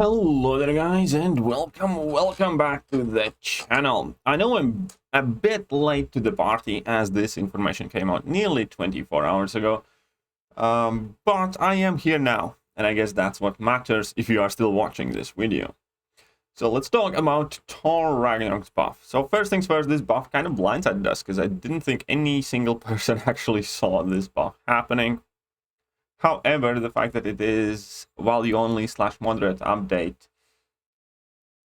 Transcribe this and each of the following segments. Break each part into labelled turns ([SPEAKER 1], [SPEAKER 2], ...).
[SPEAKER 1] Hello there guys, and welcome back to the channel. I know I'm a bit late to the party as this information came out nearly 24 hours ago, but I am here now, and I guess that's what matters if you are still watching this video. So let's talk about Thor Ragnarok's buff. So first things first, this buff kind of blindsided us because I didn't think any single person actually saw this buff happening. However, the fact that it is value only / moderate update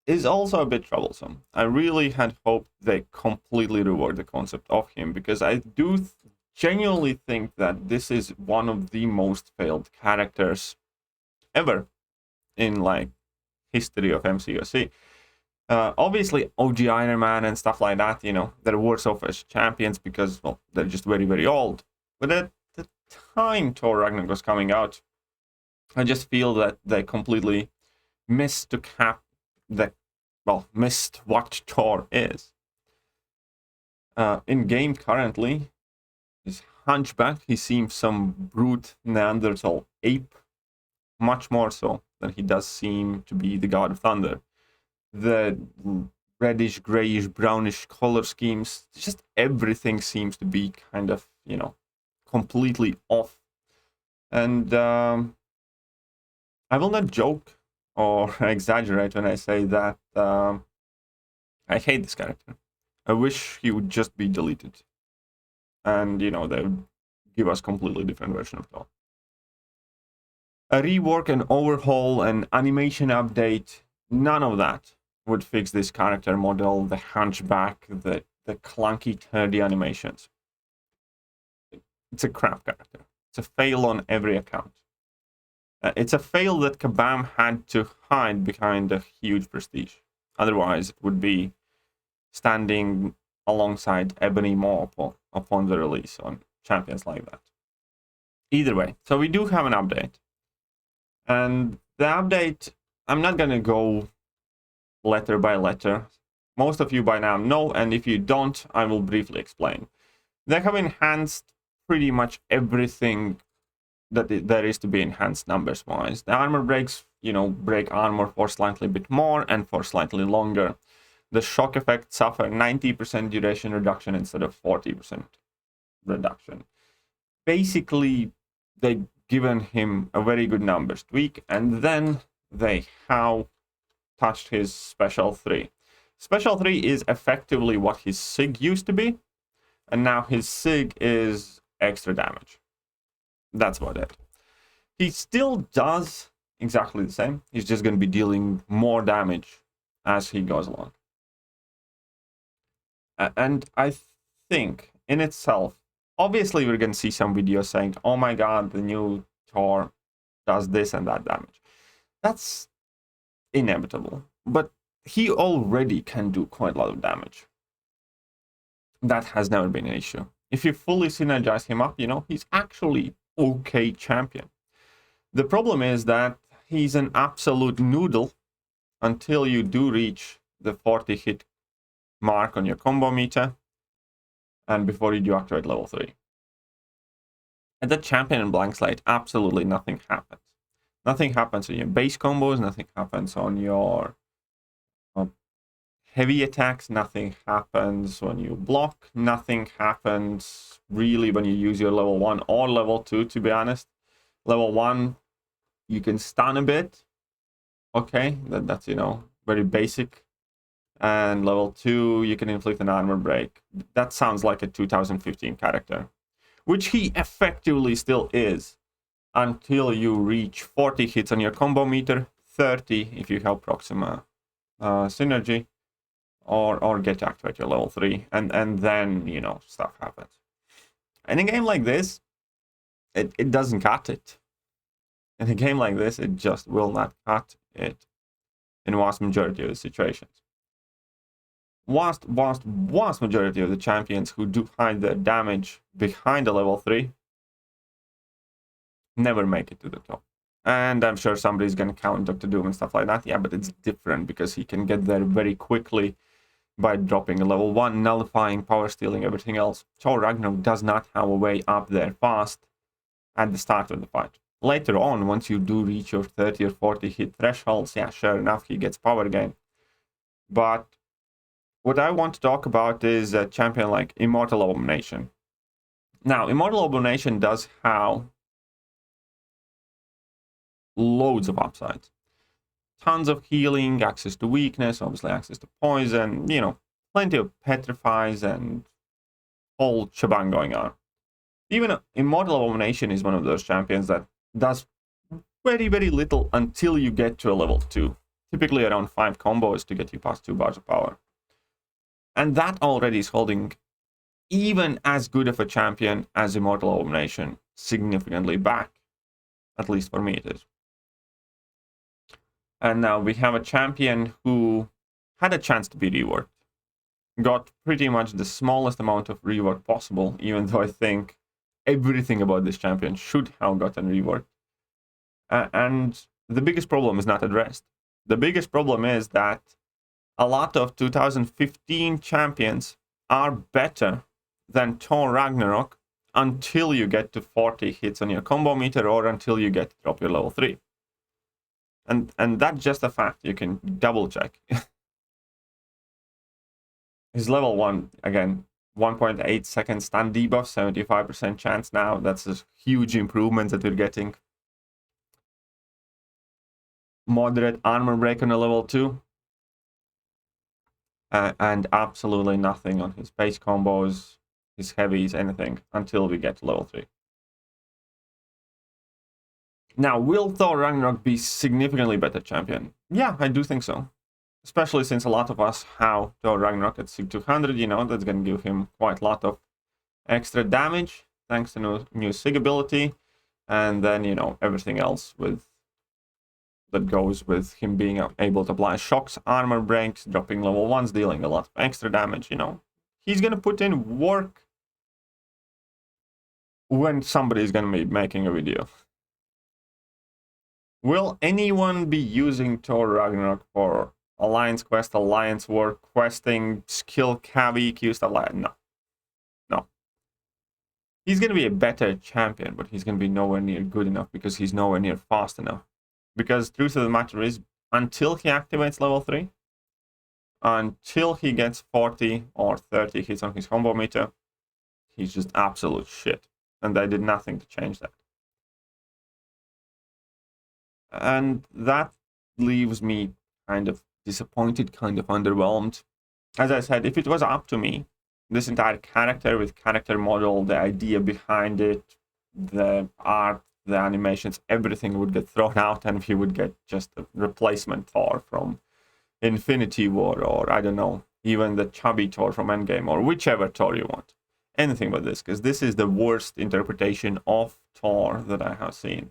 [SPEAKER 1] is also a bit troublesome. I really had hoped they completely reworked the concept of him, because I do genuinely think that this is one of the most failed characters ever in like history of MCOC. Obviously, OG Iron Man and stuff like that, you know, they're worse off as champions because, well, they're just very, very old. But at the time Thor Ragnarok was coming out, I just feel that they completely missed to missed what Thor is. In game currently, he's hunchback. He seems some brute Neanderthal ape, much more so than he does seem to be the god of thunder. The reddish, grayish, brownish color schemes, just everything seems to be kind of, you know, completely off. And I will not joke or exaggerate when I say that I hate this character. I wish he would just be deleted, and you know, they would give us completely different version of Thor. A rework, an overhaul, an animation update, none of that would fix this character model, the hunchback, the clunky 3D animations. It's a crap character. It's a fail on every account. It's a fail that Kabam had to hide behind a huge prestige. Otherwise, it would be standing alongside Ebony Maw upon the release on champions like that. Either way, so we do have an update. And the update, I'm not going to go letter by letter. Most of you by now know, and if you don't, I will briefly explain. They have enhanced pretty much everything that there is to be enhanced numbers wise. The armor breaks, you know, break armor for slightly bit more and for slightly longer. The shock effect suffer 90% duration reduction instead of 40% reduction. Basically, they've given him a very good numbers tweak, and then they have touched his special 3. Special 3 is effectively what his SIG used to be, and now his SIG is extra damage. That's about it. He still does exactly the same. He's just going to be dealing more damage as he goes along. And I think in itself, obviously we're going to see some videos saying, oh my god, the new Thor does this and that damage. That's inevitable. But he already can do quite a lot of damage. That has never been an issue. If you fully synergize him up, you know, he's actually okay champion. The problem is that he's an absolute noodle until you do reach the 40 hit mark on your combo meter and before you do activate level 3. At the champion in blank slate, absolutely nothing happens. Nothing happens on your base combos, nothing happens on your heavy attacks, nothing happens when you block, nothing happens really when you use your level 1 or level 2, to be honest. Level 1, you can stun a bit. Okay, that's, you know, very basic. And level 2, you can inflict an armor break. That sounds like a 2015 character, which he effectively still is until you reach 40 hits on your combo meter, 30 if you have Proxima synergy, or get to activate your level 3, and then, you know, stuff happens. In a game like this, it doesn't cut it. In a game like this, it just will not cut it in vast majority of the situations. Vast majority of the champions who do hide their damage behind the level 3 never make it to the top. And I'm sure somebody's going to count Dr. Doom and stuff like that. Yeah, but it's different because he can get there very quickly by dropping a level 1, nullifying, power stealing, everything else. Thor Ragnarok does not have a way up there fast at the start of the fight. later on, once you do reach your 30 or 40 hit thresholds, yeah, sure enough, he gets power gain. But what I want to talk about is a champion like Immortal Abomination. Now, Immortal Abomination does have loads of upsides. Tons of healing, access to weakness, obviously access to poison, you know, plenty of petrifies and whole shebang going on. Even Immortal Abomination is one of those champions that does very, very little until you get to a level 2. Typically around 5 combos to get you past 2 bars of power. And that already is holding even as good of a champion as Immortal Abomination significantly back. At least for me it is. And now we have a champion who had a chance to be reworked. Got pretty much the smallest amount of rework possible, even though I think everything about this champion should have gotten reworked. And the biggest problem is not addressed. The biggest problem is that a lot of 2015 champions are better than Thor Ragnarok until you get to 40 hits on your combo meter or until you get to drop your level 3. And that's just a fact. You can double check. His level 1, again, 1.8 second stun debuff, 75% chance now. That's a huge improvement that we're getting. Moderate armor break on a level 2. And absolutely nothing on his base combos, his heavies, anything, until we get to level 3. Now, will Thor Ragnarok be significantly better champion? Yeah, I do think so. Especially since a lot of us have Thor Ragnarok at Sig 200, you know, that's going to give him quite a lot of extra damage, thanks to new Sig ability, and then, you know, everything else that goes with him being able to apply shocks, armor breaks, dropping level 1s, dealing a lot of extra damage, you know. He's going to put in work when somebody is going to be making a video. Will anyone be using Thor Ragnarok for Alliance quest, Alliance work, questing, skill, cav, EQ, stuff like that? No. No. He's going to be a better champion, but he's going to be nowhere near good enough because he's nowhere near fast enough. Because truth of the matter is, until he activates level 3, until he gets 40 or 30 hits on his combo meter, he's just absolute shit. And they did nothing to change that. And that leaves me kind of disappointed, kind of underwhelmed. As I said, if it was up to me, this entire character with character model, the idea behind it, the art, the animations, everything would get thrown out and we would get just a replacement Thor from Infinity War, or I don't know, even the chubby Thor from Endgame, or whichever Thor you want. Anything but this, because this is the worst interpretation of Thor that I have seen.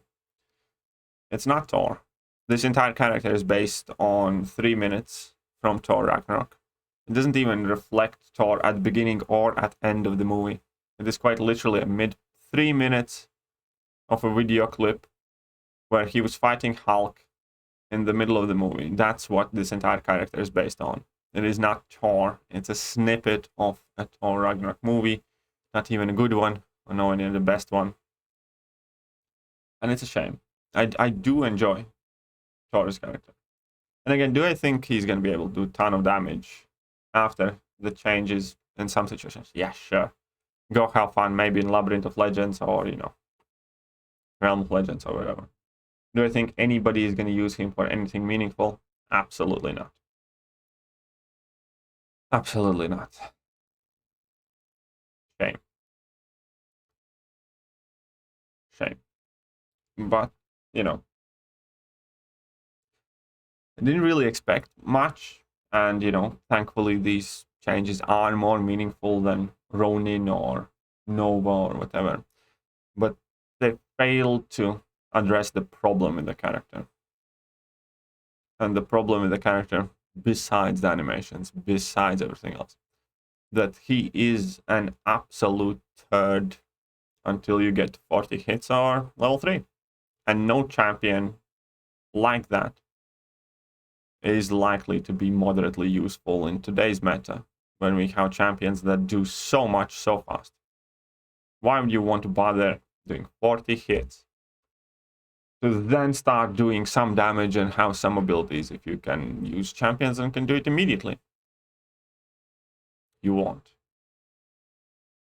[SPEAKER 1] It's not Thor. This entire character is based on 3 minutes from Thor Ragnarok. It doesn't even reflect Thor at the beginning or at the end of the movie. It is quite literally a mid 3 minutes of a video clip where he was fighting Hulk in the middle of the movie. That's what this entire character is based on. It is not Thor. It's a snippet of a Thor Ragnarok movie. Not even a good one, or nowhere near the best one. And it's a shame. I do enjoy Thor's character. And again, do I think he's going to be able to do a ton of damage after the changes in some situations? Yeah, sure. Go have fun, maybe in Labyrinth of Legends or, you know, Realm of Legends or whatever. Do I think anybody is going to use him for anything meaningful? Absolutely not. Absolutely not. Shame. Shame. But, you know, I didn't really expect much. And, you know, thankfully these changes are more meaningful than Ronin or Nova or whatever. But they failed to address the problem in the character. And the problem with the character, besides the animations, besides everything else, that he is an absolute turd until you get 40 hits or level 3. And no champion like that is likely to be moderately useful in today's meta, when we have champions that do so much so fast. Why would you want to bother doing 40 hits to then start doing some damage and have some abilities. If you can use champions and can do it immediately, you won't.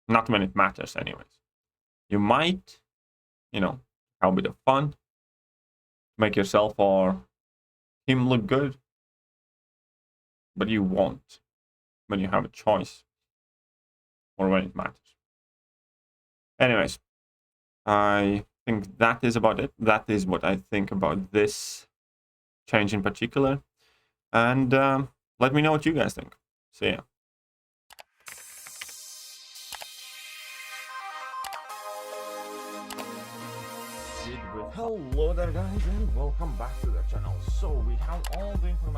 [SPEAKER 1] Not when it matters anyways. You might, have a bit of fun, make yourself or him look good, but you won't when you have a choice or when it matters. Anyways, I think that is about it. That is what I think about this change in particular. And let me know what you guys think. See ya. Hello there guys, and welcome back to the channel. So we have all the information